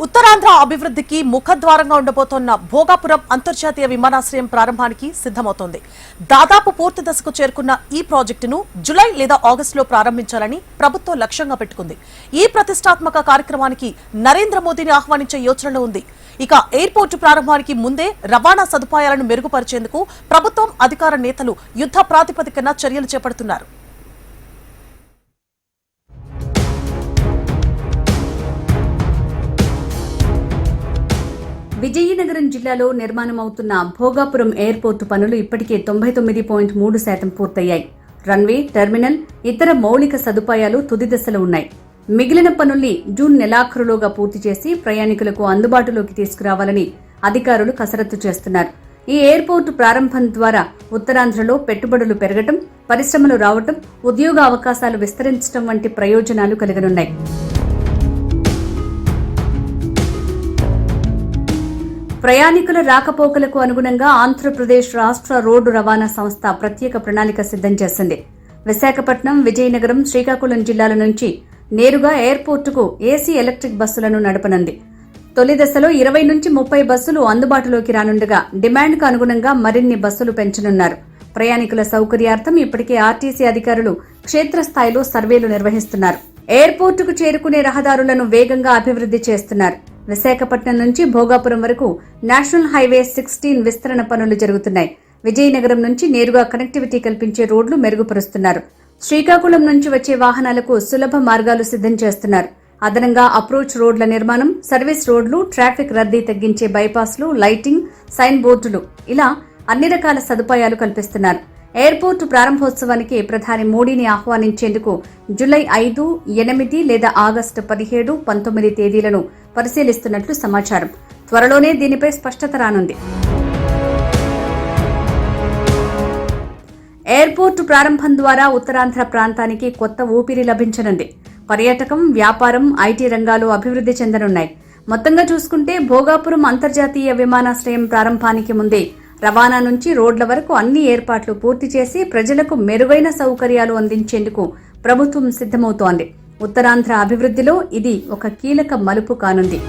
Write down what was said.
ఉత్తరాంధ్ర అభివృద్ధికి ముఖద్వారంగా ఉండబోతోన్న భోగాపురం అంతర్జాతీయ విమానాశ్రయం ప్రారంభానికి సిద్ధమవుతోంది. దాదాపు పూర్తి దశకు చేరుకున్న ఈ ప్రాజెక్టును జులై లేదా ఆగస్టులో ప్రారంభించాలని ప్రభుత్వం లక్ష్యంగా పెట్టుకుంది. ఈ ప్రతిష్టాత్మక కార్యక్రమానికి నరేంద్ర మోదీని ఆహ్వానించే యోచనలో ఉంది. ఇక ఎయిర్పోర్టు ప్రారంభానికి ముందే రవాణా సదుపాయాలను మెరుగుపరిచేందుకు ప్రభుత్వం అధికార నేతలు యుద్ధ ప్రాతిపదికన చర్యలు చేపడుతున్నారు. విజయనగరం జిల్లాలో నిర్మాణమవుతున్న భోగాపురం ఎయిర్పోర్టు పనులు ఇప్పటికే 99.3% పూర్తయ్యాయి. రన్వే, టెర్మినల్, ఇతర మౌలిక సదుపాయాలు తుది దశలో ఉన్నాయి. మిగిలిన పనుల్ని జూన్ నెలాఖరులోగా పూర్తి చేసి ప్రయాణికులకు అందుబాటులోకి తీసుకురావాలని అధికారులు కసరత్తు చేస్తున్నారు. ఈ ఎయిర్పోర్టు ప్రారంభం ద్వారా ఉత్తరాంధ్రలో పెట్టుబడులు పెరగటం, పరిశ్రమలు రావటం, ఉద్యోగ అవకాశాలు విస్తరించడం వంటి ప్రయోజనాలు కలగనున్నాయి. ప్రయాణికుల రాకపోకలకు అనుగుణంగా ఆంధ్రప్రదేశ్ రాష్ట్ర రోడ్డు రవాణా సంస్థ ప్రత్యేక ప్రణాళిక సిద్ధం చేసింది. విశాఖపట్నం, విజయనగరం, శ్రీకాకుళం జిల్లాల నుంచి నేరుగా ఎయిర్పోర్టుకు ఏసీ ఎలక్ట్రిక్ బస్సులను నడపనుంది. తొలి దశలో 20 నుంచి 30 బస్సులు అందుబాటులోకి రానుండగా డిమాండ్కు అనుగుణంగా మరిన్ని బస్సులు పెంచనున్నారు. ప్రయాణికుల సౌకర్యార్థం ఇప్పటికే ఆర్టీసీ అధికారులు క్షేత్రస్థాయిలో సర్వేలు నిర్వహిస్తున్నారు. ఎయిర్పోర్టుకు చేరుకునే రహదారులను వేగంగా అభివృద్ధి చేస్తున్నారు. విశాఖపట్నం నుంచి భోగాపురం వరకు నేషనల్ హైవే 16 విస్తరణ పనులు జరుగుతున్నాయి. విజయనగరం నుంచి నేరుగా కనెక్టివిటీ కల్పించే రోడ్లు మెరుగుపరుస్తున్నారు. శ్రీకాకుళం నుంచి వచ్చే వాహనాలకు సులభ మార్గాలు సిద్ధం చేస్తున్నారు. అదనంగా అప్రోచ్ రోడ్ల నిర్మాణం, సర్వీస్ రోడ్లు, ట్రాఫిక్ రద్దీ తగ్గించే బైపాస్లు, లైటింగ్, సైన్ బోర్డులు ఇలా అన్ని రకాల సదుపాయాలు కల్పిస్తున్నారు. ఎయిర్పోర్టు ప్రారంభోత్సవానికి ప్రధాని మోడీని ఆహ్వానించేందుకు జులై 5, 8 లేదా ఆగస్టు 17, 19 తేదీలను పరిశీలిస్తున్నట్లు సమాచారం. త్వరలోనే దీనిపై స్పష్టత రానుంది. ఎయిర్పోర్టు ప్రారంభం ద్వారా ఉత్తరాంధ్ర ప్రాంతానికి కొత్త ఊపిరి లభించనుంది. పర్యాటకం, వ్యాపారం, ఐటీ రంగాలు అభివృద్ధి చెందనున్నాయి. మొత్తంగా చూసుకుంటే భోగాపురం అంతర్జాతీయ విమానాశ్రయం ప్రారంభానికి ముందే రవాణా నుంచి రోడ్ల వరకు అన్ని ఏర్పాట్లు పూర్తి చేసి ప్రజలకు మెరుగైన సౌకర్యాలు అందించేందుకు ప్రభుత్వం సిద్ధమవుతోంది. ఉత్తరాంధ్ర అభివృద్ధిలో ఇది ఒక కీలక మలుపు కానుంది.